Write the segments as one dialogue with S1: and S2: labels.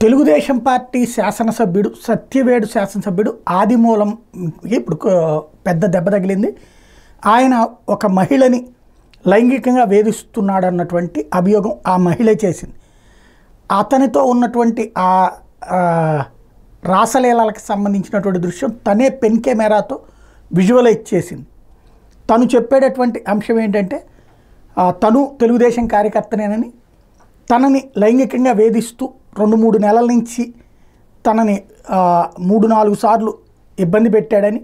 S1: Telugu Desam party శాసనసభ్యుడు సత్యవేడు శాసనసభ్యుడు ఆదిమూలం ఇప్పుడు పెద్ద దెబ్బ తగిలింది. ఆయన ఒక మహిళని లైంగికంగా వేధిస్తున్నాడన్నటువంటి అభియోగం ఆ మహిళే చేసింది. అతనితో ఉన్నటువంటి ఆ రాసలీలలకు సంబంధించినటువంటి దృశ్యం తనే పెన్ కెమెరాతో విజువలైజ్ చేసింది. తను చెప్పేటటువంటి అంశం ఏంటంటే తను తెలుగుదేశం కార్యకర్తనేనని, తనని లైంగికంగా వేధిస్తూ 2-3 నెలల నుంచి తనని 3-4 సార్లు ఇబ్బంది పెట్టాడని,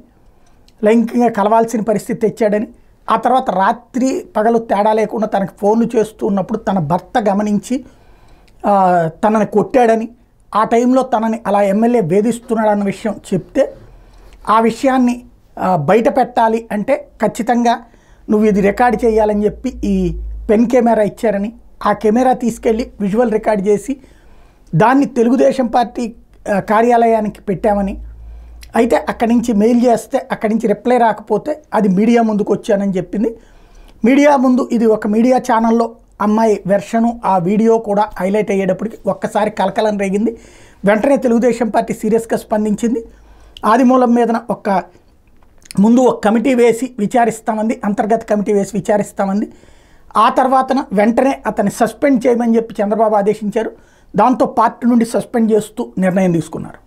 S1: లైంగికంగా కలవాల్సిన పరిస్థితి తెచ్చాడని, ఆ తర్వాత రాత్రి పగలు తేడా లేకుండా తనకు ఫోన్లు చేస్తూ ఉన్నప్పుడు తన భర్త గమనించి తనని కొట్టాడని, ఆ టైంలో తనని అలా ఎమ్మెల్యే వేధిస్తున్నాడన్న విషయం చెప్తే ఆ విషయాన్ని బయట పెట్టాలి అంటే ఖచ్చితంగా నువ్వు ఇది రికార్డ్ చేయాలని చెప్పి ఈ పెన్ కెమెరా ఇచ్చారని, ఆ కెమెరా తీసుకెళ్ళి విజువల్ రికార్డ్ చేసి దాన్ని తెలుగుదేశం పార్టీ కార్యాలయానికి పెట్టామని, అయితే అక్కడి నుంచి మెయిల్ చేస్తే అక్కడి నుంచి రిప్లై రాకపోతే అది మీడియా ముందుకు వచ్చానని చెప్పింది. మీడియా ముందు ఇది ఒక మీడియా ఛానల్లో అమ్మాయి వెర్షను ఆ వీడియో కూడా హైలైట్ అయ్యేటప్పటికి ఒక్కసారి కలకలం రేగింది. వెంటనే తెలుగుదేశం పార్టీ సీరియస్గా స్పందించింది. ఆదిమూలం మీద ముందు ఒక కమిటీ వేసి విచారిస్తామంది, అంతర్గత కమిటీ వేసి విచారిస్తామంది. ఆ తర్వాతన వెంటనే అతన్ని సస్పెండ్ చేయమని చెప్పి చంద్రబాబు ఆదేశించారు. దాంతో పార్టీ నుండి సస్పెండ్ చేస్తూ నిర్ణయం తీసుకున్నారు.